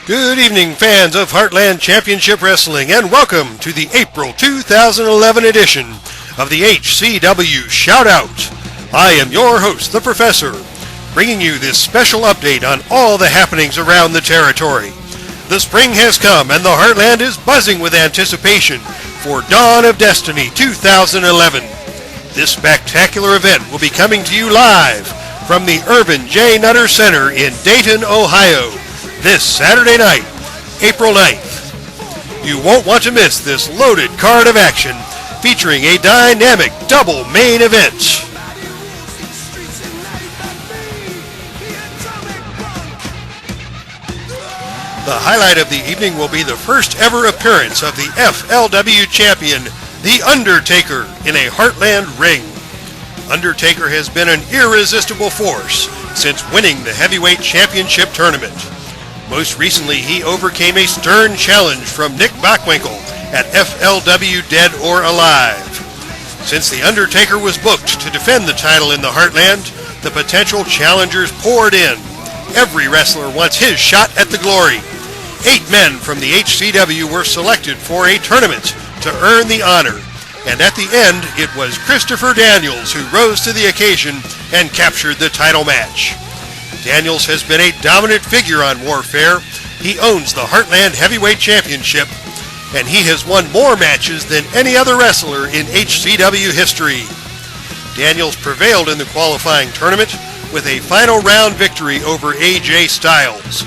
Good evening, fans of Heartland Championship Wrestling, and welcome to the April 2011 edition of the HCW Shoutout. I am your host, the Professor, bringing you this special update on all the happenings around the territory. The spring has come, and the Heartland is buzzing with anticipation for Dawn of Destiny 2011. This spectacular event will be coming to you live from the Irvin J. Nutter Center in Dayton, Ohio, this Saturday night, April 9th. You won't want to miss this loaded card of action featuring a dynamic double main event. The highlight of the evening will be the first ever appearance of the FLW champion, The Undertaker, in a Heartland ring. Undertaker has been an irresistible force since winning the Heavyweight Championship tournament. Most recently, he overcame a stern challenge from Nick Bockwinkel at FLW Dead or Alive. Since The Undertaker was booked to defend the title in the Heartland, the potential challengers poured in. Every wrestler wants his shot at the glory. 8 men from the HCW were selected for a tournament to earn the honor, and at the end, it was Christopher Daniels who rose to the occasion and captured the title match. Daniels has been a dominant figure on Warfare. He owns the Heartland Heavyweight Championship, and he has won more matches than any other wrestler in HCW history. Daniels prevailed in the qualifying tournament with a final round victory over AJ Styles.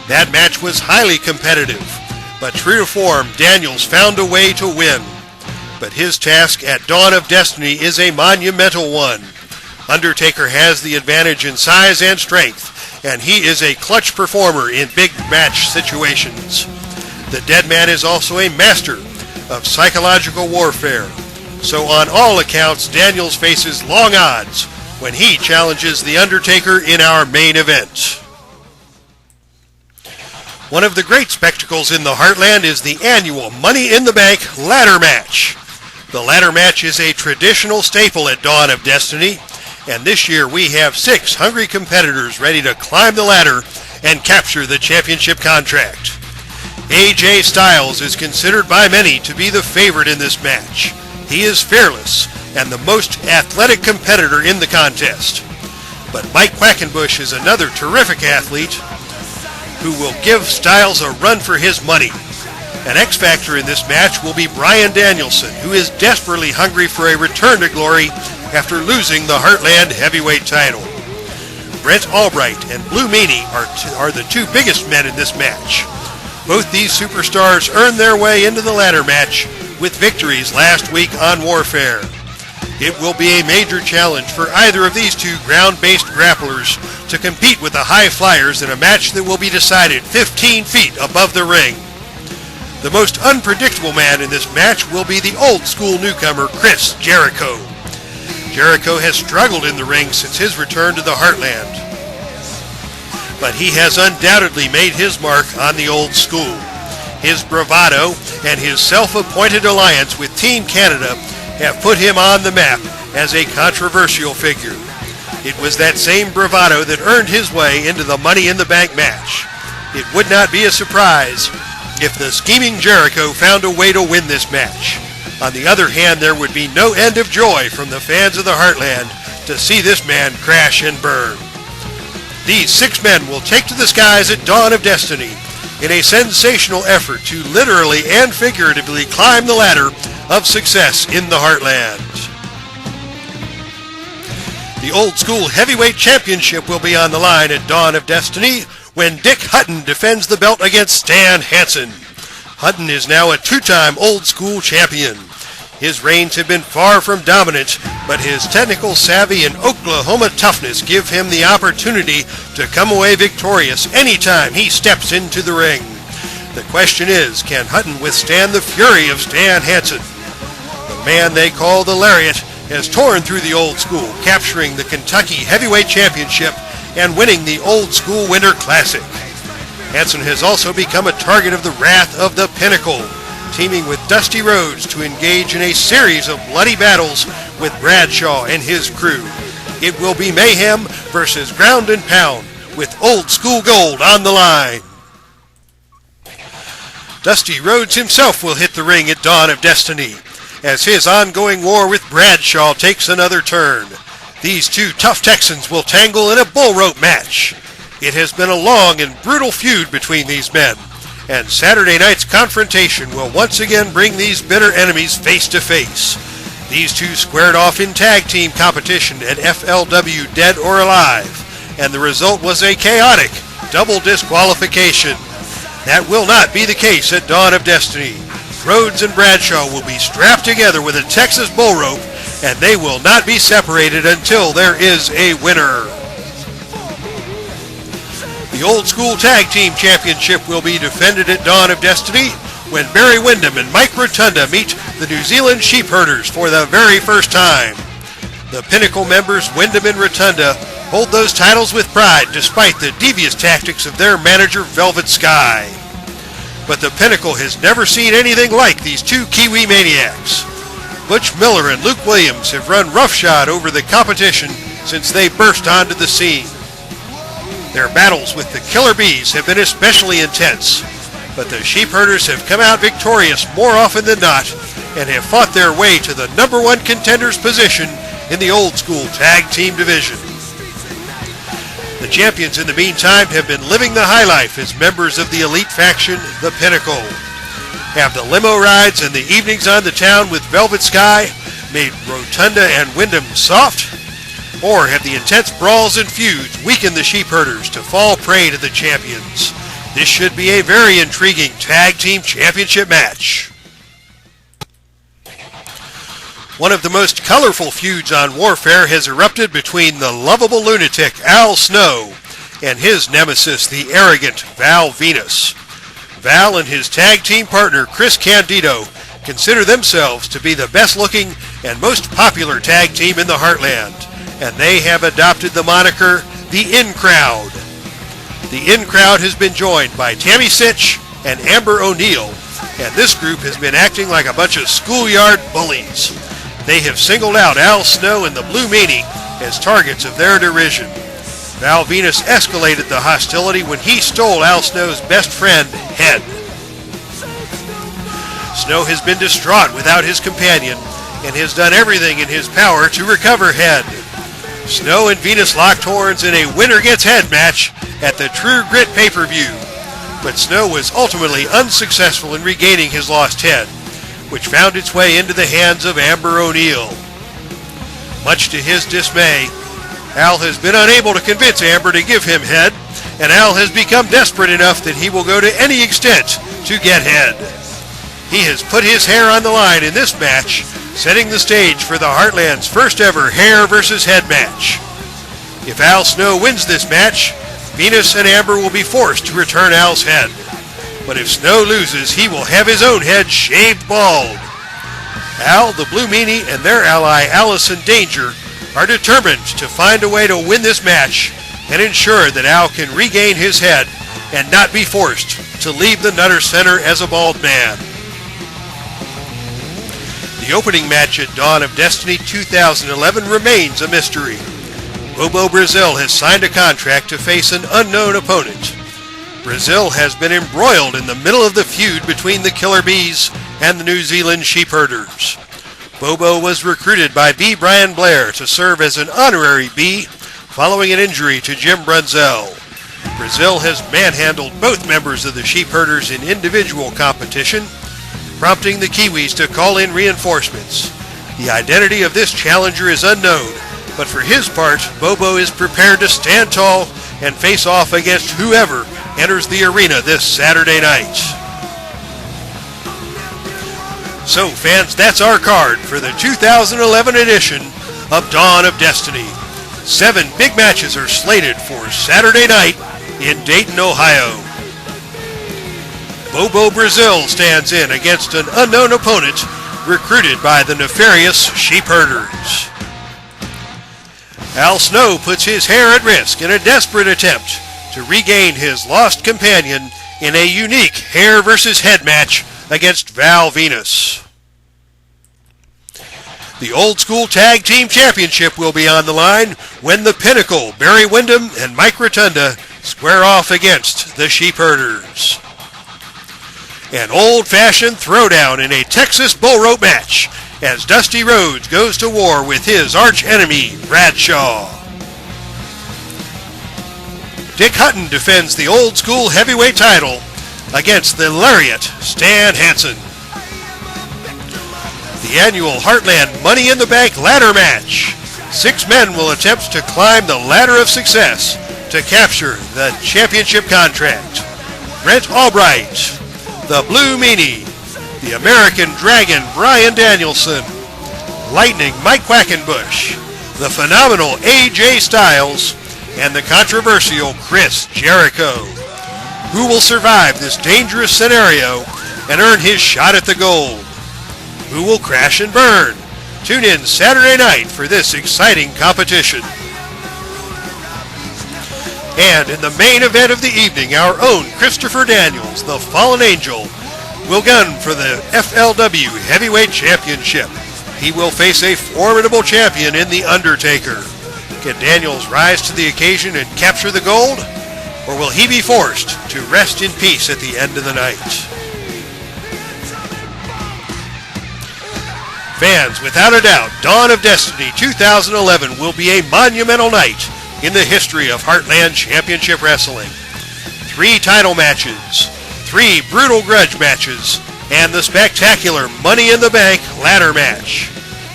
That match was highly competitive, but true to form, Daniels found a way to win. But his task at Dawn of Destiny is a monumental one. Undertaker has the advantage in size and strength, and he is a clutch performer in big match situations. The Dead Man is also a master of psychological warfare, so on all accounts, Daniels faces long odds when he challenges The Undertaker in our main event. One of the great spectacles in the Heartland is the annual Money in the Bank ladder match. The ladder match is a traditional staple at Dawn of Destiny, and this year we have 6 hungry competitors ready to climb the ladder and capture the championship contract. AJ Styles is considered by many to be the favorite in this match. He is fearless and the most athletic competitor in the contest. But Mike Quackenbush is another terrific athlete who will give Styles a run for his money. An X-Factor in this match will be Bryan Danielson, who is desperately hungry for a return to glory after losing the Heartland Heavyweight title. Brent Albright and Blue Meanie are the 2 biggest men in this match. Both these superstars earned their way into the ladder match with victories last week on Warfare. It will be a major challenge for either of these 2 ground-based grapplers to compete with the High Flyers in a match that will be decided 15 feet above the ring. The most unpredictable man in this match will be the old-school newcomer, Chris Jericho. Jericho has struggled in the ring since his return to the Heartland, but he has undoubtedly made his mark on the old school. His bravado and his self-appointed alliance with Team Canada have put him on the map as a controversial figure. It was that same bravado that earned his way into the Money in the Bank match. It would not be a surprise if the scheming Jericho found a way to win this match. On the other hand, there would be no end of joy from the fans of the Heartland to see this man crash and burn. These 6 men will take to the skies at Dawn of Destiny in a sensational effort to literally and figuratively climb the ladder of success in the Heartland. The Old School Heavyweight Championship will be on the line at Dawn of Destiny when Dick Hutton defends the belt against Stan Hansen. Hutton is now a 2-time Old School champion. His reigns have been far from dominant, but his technical savvy and Oklahoma toughness give him the opportunity to come away victorious anytime he steps into the ring. The question is, can Hutton withstand the fury of Stan Hansen? The man they call the Lariat has torn through the Old School, capturing the Kentucky Heavyweight Championship and winning the Old School Winter Classic. Hansen has also become a target of the wrath of the Pinnacle, teaming with Dusty Rhodes to engage in a series of bloody battles with Bradshaw and his crew. It will be mayhem versus ground and pound, with Old School gold on the line. Dusty Rhodes himself will hit the ring at Dawn of Destiny, as his ongoing war with Bradshaw takes another turn. These two tough Texans will tangle in a bull rope match. It has been a long and brutal feud between these men, and Saturday night's confrontation will once again bring these bitter enemies face to face. These two squared off in tag team competition at FLW Dead or Alive, and the result was a chaotic double disqualification. That will not be the case at Dawn of Destiny. Rhodes and Bradshaw will be strapped together with a Texas bull rope, and they will not be separated until there is a winner. The Old School Tag Team Championship will be defended at Dawn of Destiny when Barry Windham and Mike Rotunda meet the New Zealand Sheepherders for the very first time. The Pinnacle members Windham and Rotunda hold those titles with pride despite the devious tactics of their manager Velvet Sky. But the Pinnacle has never seen anything like these two Kiwi maniacs. Butch Miller and Luke Williams have run roughshod over the competition since they burst onto the scene. Their battles with the Killer Bees have been especially intense, but the Sheepherders have come out victorious more often than not and have fought their way to the #1 contender's position in the Old School Tag Team division. The champions in the meantime have been living the high life as members of the elite faction, the Pinnacle. Have the limo rides and the evenings on the town with Velvet Sky made Rotunda and Windham soft? Or have the intense brawls and feuds weakened the Sheepherders to fall prey to the champions? This should be a very intriguing tag team championship match. One of the most colorful feuds on Warfare has erupted between the lovable lunatic Al Snow and his nemesis, the arrogant Val Venus. Val and his tag team partner Chris Candido consider themselves to be the best looking and most popular tag team in the Heartland, and they have adopted the moniker the In Crowd. The In Crowd has been joined by Tammy Sitch and Amber O'Neal, and this group has been acting like a bunch of schoolyard bullies. They have singled out Al Snow and the Blue Meanie as targets of their derision. Val Venus escalated the hostility when he stole Al Snow's best friend, Head. Snow has been distraught without his companion and has done everything in his power to recover Head. Snow and Venus locked horns in a winner gets Head match at the True Grit pay-per-view, but Snow was ultimately unsuccessful in regaining his lost Head, which found its way into the hands of Amber O'Neal. Much to his dismay, Al has been unable to convince Amber to give him Head, and Al has become desperate enough that he will go to any extent to get Head. He has put his hair on the line in this match, setting the stage for the Heartland's first ever hair versus head match. If Al Snow wins this match, Venus and Amber will be forced to return Al's head. But if Snow loses, he will have his own head shaved bald. Al, the Blue Meanie, and their ally Allison Danger are determined to find a way to win this match and ensure that Al can regain his head and not be forced to leave the Nutter Center as a bald man. The opening match at Dawn of Destiny 2011 remains a mystery. Bobo Brazil has signed a contract to face an unknown opponent. Brazil has been embroiled in the middle of the feud between the Killer Bees and the New Zealand Sheepherders. Bobo was recruited by B. Brian Blair to serve as an honorary B following an injury to Jim Brunzell. Brazil has manhandled both members of the Sheepherders in individual competition, prompting the Kiwis to call in reinforcements. The identity of this challenger is unknown, but for his part, Bobo is prepared to stand tall and face off against whoever enters the arena this Saturday night. So fans, that's our card for the 2011 edition of Dawn of Destiny. 7 big matches are slated for Saturday night in Dayton, Ohio. Bobo Brazil stands in against an unknown opponent recruited by the nefarious Sheepherders. Al Snow puts his hair at risk in a desperate attempt to regain his lost companion in a unique hair versus head match against Val Venus. The Old School Tag Team Championship will be on the line when the Pinnacle, Barry Windham and Mike Rotunda, square off against the Sheepherders. An old-fashioned throwdown in a Texas bull rope match as Dusty Rhodes goes to war with his arch-enemy, Bradshaw. Dick Hutton defends the old-school heavyweight title against the Lariat, Stan Hansen. The annual Heartland Money in the Bank ladder match. 6 men will attempt to climb the ladder of success to capture the championship contract. Brent Albright, the Blue Meanie, the American Dragon Brian Danielson, Lightning Mike Quackenbush, the phenomenal AJ Styles, and the controversial Chris Jericho. Who will survive this dangerous scenario and earn his shot at the gold? Who will crash and burn? Tune in Saturday night for this exciting competition. And in the main event of the evening, our own Christopher Daniels, the Fallen Angel, will gun for the FLW Heavyweight Championship. He will face a formidable champion in The Undertaker. Can Daniels rise to the occasion and capture the gold? Or will he be forced to rest in peace at the end of the night? Fans, without a doubt, Dawn of Destiny 2011 will be a monumental night in the history of Heartland Championship Wrestling. 3 title matches, 3 brutal grudge matches, and the spectacular Money in the Bank ladder match.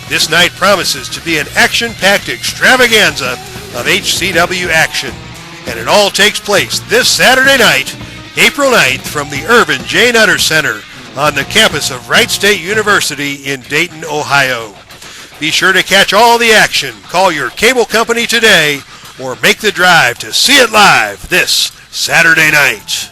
This night promises to be an action-packed extravaganza of HCW action, and it all takes place this Saturday night, April 9th, from the Irvin J. Nutter Center on the campus of Wright State University in Dayton, Ohio. Be sure to catch all the action. Call your cable company today or make the drive to see it live this Saturday night.